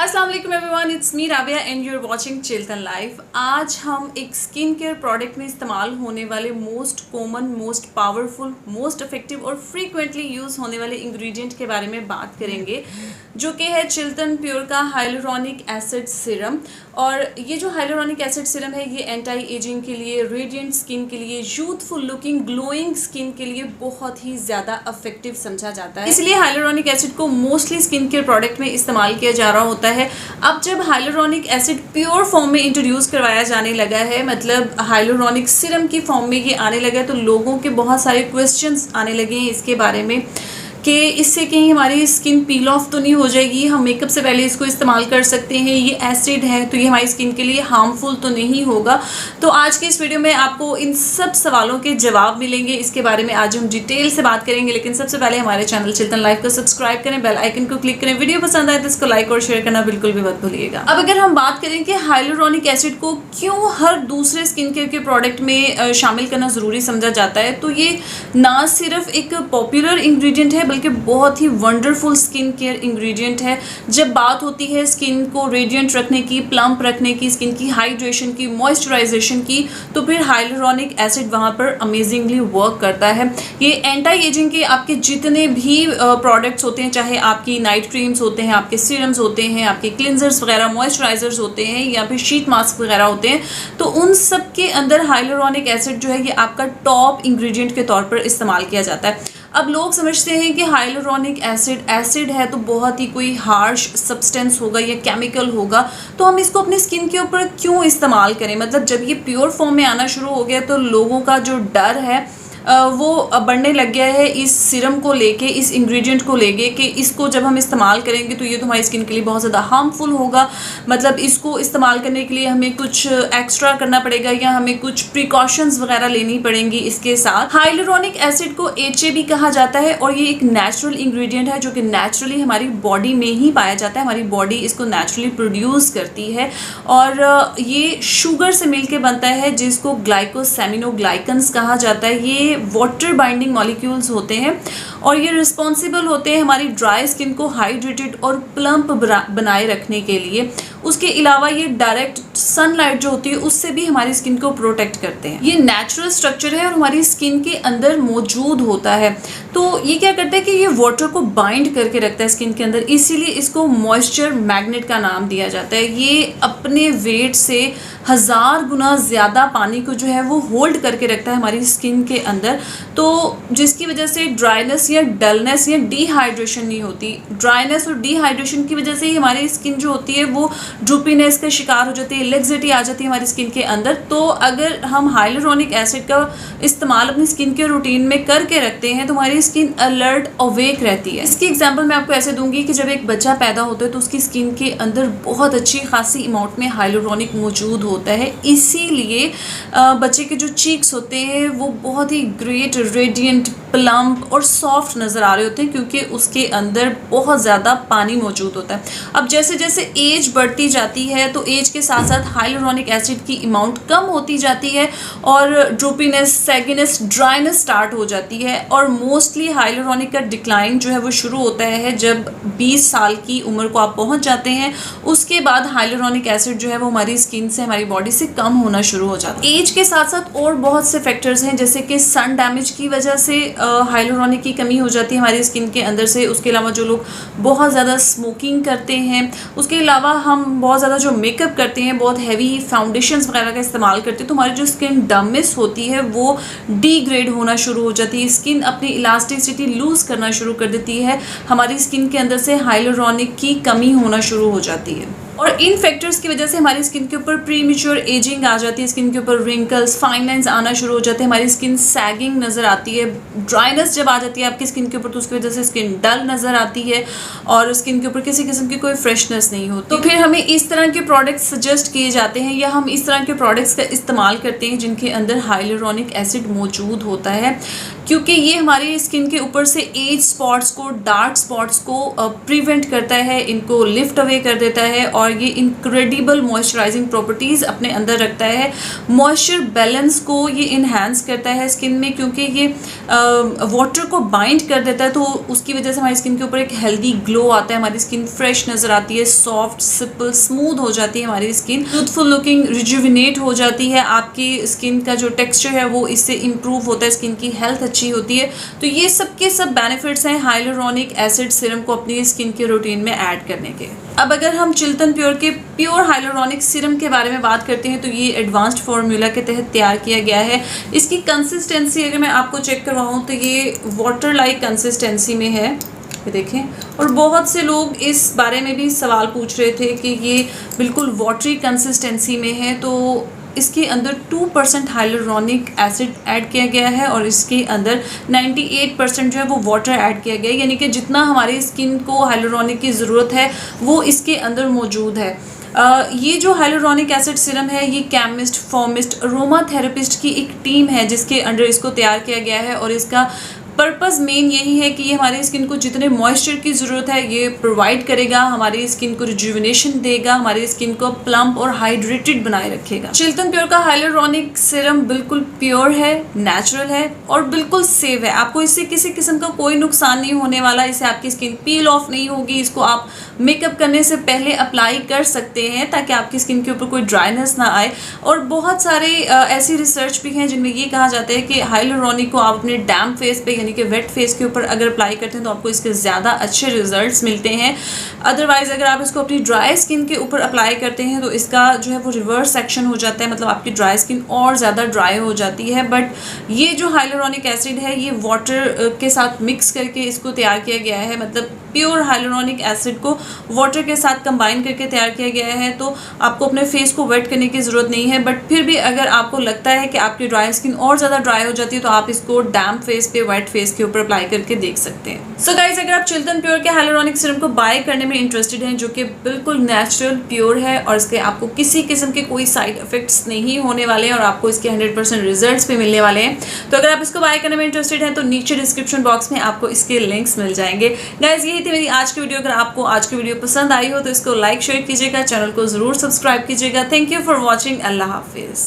अस्सलाम वालेकुम everyone, it's me Rabia and you are watching Chilton life. आज हम एक स्किन केयर प्रोडक्ट में इस्तेमाल होने वाले most common, most powerful, most effective और फ्रीक्वेंटली यूज़ होने वाले इंग्रेडिएंट के बारे में बात करेंगे, जो कि है चिल्टन प्योर का हाइलुरोनिक एसिड सीरम। और ये जो हाइलुरोनिक एसिड सीरम है ये एंटी एजिंग के लिए, रेडिएंट स्किन के लिए, यूथफुल लुकिंग ग्लोइंग स्किन के लिए बहुत ही ज़्यादा इफेक्टिव समझा जाता है। इसलिए हाइलुरोनिक एसिड को मोस्टली स्किन केयर प्रोडक्ट में इस्तेमाल किया जा रहा होता है। अब जब हाइलुरोनिक एसिड प्योर फॉर्म में इंट्रोड्यूस करवाया जाने लगा है, मतलब हाइलुरोनिक सीरम की फॉर्म में ये आने लगा है, तो लोगों के बहुत सारे क्वेश्चंस आने लगे हैं इसके बारे में कि इससे कहीं हमारी स्किन पील ऑफ तो नहीं हो जाएगी, हम मेकअप से पहले इसको इस्तेमाल कर सकते हैं, ये एसिड है तो ये हमारी स्किन के लिए हार्मफुल तो नहीं होगा। तो आज के इस वीडियो में आपको इन सब सवालों के जवाब मिलेंगे। इसके बारे में आज हम डिटेल से बात करेंगे, लेकिन सबसे पहले हमारे चैनल चिल्टन लाइफ को सब्सक्राइब करें, बेल आइकन को क्लिक करें। वीडियो पसंद आए तो इसको लाइक और शेयर करना बिल्कुल भी मत भूलिएगा। अब अगर हम बात करें कि हाइलुरोनिक एसिड को क्यों हर दूसरे स्किन केयर के प्रोडक्ट में शामिल करना ज़रूरी समझा जाता है, तो ये ना सिर्फ एक पॉपुलर इंग्रेडिएंट है बल्कि बहुत ही वंडरफुल स्किन केयर इंग्रेडिएंट है। जब बात होती है स्किन को रेडिएंट रखने की, प्लम्प रखने की, स्किन की हाइड्रेशन की, मॉइस्चराइजेशन की, तो फिर हाइलुरोनिक एसिड वहाँ पर अमेजिंगली वर्क करता है। ये एंटी एजिंग के आपके जितने भी प्रोडक्ट्स होते हैं, चाहे आपकी नाइट क्रीम्स होते हैं, आपके सीरम्स होते हैं, आपके क्लिनजर्स वगैरह, मॉइस्चराइजर्स होते हैं, या फिर शीट मास्क वगैरह होते हैं, तो उन सब के अंदर हाइलुरोनिक एसिड जो है ये आपका टॉप इंग्रेडिएंट के तौर पर इस्तेमाल किया जाता है। अब लोग समझते हैं कि हाइलुरोनिक एसिड है तो बहुत ही कोई हार्श सब्सटेंस होगा या केमिकल होगा, तो हम इसको अपनी स्किन के ऊपर क्यों इस्तेमाल करें। मतलब जब ये प्योर फॉर्म में आना शुरू हो गया तो लोगों का जो डर है वो बढ़ने लग गया है इस सीरम को लेके, इस इंग्रेडिएंट को लेके, कि इसको जब हम इस्तेमाल करेंगे तो ये तो हमारी स्किन के लिए बहुत ज़्यादा हार्मफुल होगा। मतलब इसको इस्तेमाल करने के लिए हमें कुछ एक्स्ट्रा करना पड़ेगा या हमें कुछ प्रिकॉशंस वगैरह लेनी पड़ेंगी। इसके साथ हाइलुरोनिक एसिड को HA भी कहा जाता है और ये एक नेचुरल इंग्रेडिएंट है जो कि नेचुरली हमारी बॉडी में ही पाया जाता है। हमारी बॉडी इसको नेचुरली प्रोड्यूस करती है और ये शुगर से मिलकर बनता है, जिसको ग्लाइकोसेमिनोग्लाइकन्स कहा जाता है। ये वाटर बाइंडिंग मॉलिक्यूल्स होते हैं और ये रिस्पॉन्सिबल होते हैं हमारी ड्राई स्किन को हाइड्रेटेड और प्लम्प बनाए रखने के लिए। उसके अलावा ये डायरेक्ट सनलाइट जो होती है उससे भी हमारी स्किन को प्रोटेक्ट करते हैं। ये नेचुरल स्ट्रक्चर है और हमारी स्किन के अंदर मौजूद होता है। तो ये क्या करता है कि ये वाटर को बाइंड करके रखता है स्किन के अंदर, इसीलिए इसको मॉइस्चर मैग्नेट का नाम दिया जाता है। ये अपने वेट से 1000 गुना ज़्यादा पानी को जो है वो होल्ड करके रखता है हमारी स्किन के अंदर, तो जिसकी वजह से ड्राइनेस या डलनेस या डिहाइड्रेशन नहीं होती। ड्राइनेस और डिहाइड्रेशन की वजह से ही हमारी स्किन जो होती है वो ड्रूपीनेस का शिकार हो जाती है, लेग्जिटी आ जाती है हमारी स्किन के अंदर। तो अगर हम हाइलुरोनिक एसिड का इस्तेमाल अपनी स्किन के रूटीन में करके रखते हैं तो हमारी स्किन अलर्ट अवेक रहती है। इसकी एग्जांपल मैं आपको ऐसे दूंगी कि जब एक बच्चा पैदा होता है तो उसकी स्किन के अंदर बहुत अच्छी खासी अमाउंट में हाइलुरोनिक मौजूद होता है, इसीलिए बच्चे के जो चीक्स होते हैं वो बहुत ही ग्रेट, रेडिएंट, प्लम्प और सॉफ्ट नज़र आ रहे होते हैं, क्योंकि उसके अंदर बहुत ज़्यादा पानी मौजूद होता है। अब जैसे जैसे एज बढ़ती जाती है तो एज के साथ साथ हाइलुरोनिक एसिड की अमाउंट कम होती जाती है और ड्रूपीनेस, सैगिनेस, ड्राइनेस स्टार्ट हो जाती है। और मोस्टली हाइलुरोनिक का डिक्लाइन जो है वो शुरू होता है जब 20 साल की उम्र को आप पहुंच जाते हैं। उसके बाद हाइलुरोनिक एसिड जो है वो हमारी स्किन से, हमारी बॉडी से कम होना शुरू हो जाता है। एज के साथ साथ और बहुत से फैक्टर्स हैं, जैसे कि सन डैमेज की वजह से हाइलुरोनिक की कमी हो जाती है हमारी स्किन के अंदर से। उसके अलावा जो लोग बहुत ज़्यादा स्मोकिंग करते हैं, उसके अलावा हम बहुत ज़्यादा जो मेकअप करते हैं, बहुत हैवी फाउंडेशंस वगैरह का इस्तेमाल करते हैं, तो हमारी जो स्किन डमिस होती है वो डिग्रेड होना शुरू हो जाती है। स्किन अपनी इलास्टिसिटी लूज़ करना शुरू कर देती है, हमारी स्किन के अंदर से हाइलुरोनिक की कमी होना शुरू हो जाती है। और इन फैक्टर्स की वजह से हमारी स्किन के ऊपर प्रीमेच्योर एजिंग आ जाती है, स्किन के ऊपर रिंकल्स, फाइन लाइंस आना शुरू हो जाते हैं, हमारी स्किन सैगिंग नज़र आती है। ड्राइनेस जब आ जाती है आपकी स्किन के ऊपर तो उसकी वजह से स्किन डल नज़र आती है और स्किन के ऊपर किसी किस्म की कोई फ्रेशनेस नहीं होती। तो फिर हमें इस तरह के प्रोडक्ट्स सजेस्ट किए जाते हैं या हम इस तरह के प्रोडक्ट्स का इस्तेमाल करते हैं जिनके अंदर हाइलुरोनिक एसिड मौजूद होता है, क्योंकि ये हमारी स्किन के ऊपर से एज स्पॉट्स को, डार्क स्पॉट्स को प्रिवेंट करता है, इनको लिफ्ट अवे कर देता है और और ये इनक्रेडिबल मॉइस्चराइजिंग प्रॉपर्टीज़ अपने अंदर रखता है। मॉइस्चर बैलेंस को ये इन्हांस करता है स्किन में, क्योंकि ये वाटर को बाइंड कर देता है, तो उसकी वजह से हमारी स्किन के ऊपर एक हेल्दी ग्लो आता है, हमारी स्किन फ्रेश नज़र आती है, सॉफ्ट सिंपल स्मूथ हो जाती है हमारी स्किन, यूथफुल लुकिंग, रिजुविनेट हो जाती है। आपकी स्किन का जो टेक्सचर है वो इससे इम्प्रूव होता है, स्किन की हेल्थ अच्छी होती है। तो ये सब के सब बेनिफिट्स हैं हाइलुरोनिक एसिड सीरम को अपनी स्किन के रूटीन में ऐड करने के। अब अगर हम चिल्तन प्योर के प्योर हाइलुरोनिक सीरम के बारे में बात करते हैं तो ये एडवांस्ड फार्मूला के तहत तैयार किया गया है। इसकी कंसिस्टेंसी अगर मैं आपको चेक करवाऊँ तो ये वाटर लाइक कंसिस्टेंसी में है, ये देखें। और बहुत से लोग इस बारे में भी सवाल पूछ रहे थे कि ये बिल्कुल वाटरी कंसिस्टेंसी में है, तो इसके अंदर 2% हाइलुरोनिक एसिड ऐड किया गया है और इसके अंदर 98% जो है वो वाटर ऐड किया गया है, यानी कि जितना हमारी स्किन को हाइलुरोनिक की ज़रूरत है वो इसके अंदर मौजूद है। ये जो हाइलुरोनिक एसिड सीरम है ये केमिस्ट, फार्मिस्ट, अरोमा थेरेपिस्ट की एक टीम है जिसके अंडर इसको तैयार किया गया है और इसका पर्पज़ मेन यही है कि ये हमारी स्किन को जितने मॉइस्चर की ज़रूरत है ये प्रोवाइड करेगा, हमारी स्किन को रिजुविनेशन देगा, हमारी स्किन को प्लम्प और हाइड्रेटेड बनाए रखेगा। चिल्तन प्योर का हाइलुरोनिक सीरम बिल्कुल प्योर है, नेचुरल है और बिल्कुल सेफ है। आपको इससे किसी किस्म का कोई नुकसान नहीं होने वाला, इससे आपकी स्किन पील ऑफ नहीं होगी। इसको आप मेकअप करने से पहले अप्लाई कर सकते हैं ताकि आपकी स्किन के ऊपर कोई ड्राइनेस ना आए। और बहुत सारे ऐसी रिसर्च भी हैं जिनमें ये कहा जाता है कि हाइलुरोनिक को आप अपने डैम्प फेस पे यानी कि वेट फेस के ऊपर अगर अप्लाई करते हैं तो आपको इसके ज़्यादा अच्छे रिजल्ट्स मिलते हैं। अदरवाइज़ अगर आप इसको अपनी ड्राई स्किन के ऊपर अप्लाई करते हैं तो इसका जो है वो रिवर्स सेक्शन हो जाता है, मतलब आपकी ड्राई स्किन और ज़्यादा ड्राई हो जाती है। बट ये जो हाइलुरोनिक एसिड है ये वाटर के साथ मिक्स करके इसको तैयार किया गया है, मतलब प्योर हाइलुरोनिक एसिड को वाटर के साथ कंबाइन करके तैयार किया गया है। तो आपको अपने फेस को वेट करने की ज़रूरत नहीं है, बट फिर भी अगर आपको लगता है कि आपकी ड्राई स्किन और ज़्यादा ड्राई हो जाती है तो आप इसको डैम्प फेस पे, वेट फेस के ऊपर अप्लाई करके देख सकते हैं। सो गाइज, अगर आप चिल्तन प्योर के हाइलुरोनिक सीरम को बाय करने में इंटरेस्टेड हैं जो कि बिल्कुल नेचुरल प्योर है और इसके आपको किसी किस्म के कोई साइड इफेक्ट्स नहीं होने वाले हैं और आपको इसके 100% रिजल्ट्स भी मिलने वाले हैं, तो अगर आप इसको बाय करने में इंटरेस्टेड हैं तो नीचे डिस्क्रिप्शन बॉक्स में आपको इसके लिंक्स मिल जाएंगे। गाइज, यही थी मेरी आज की वीडियो। अगर आपको आज की वीडियो पसंद आई हो तो इसको लाइक शेयर कीजिएगा, चैनल को ज़रूर सब्सक्राइब कीजिएगा। Thank you for watching. अल्लाह हाफिज़।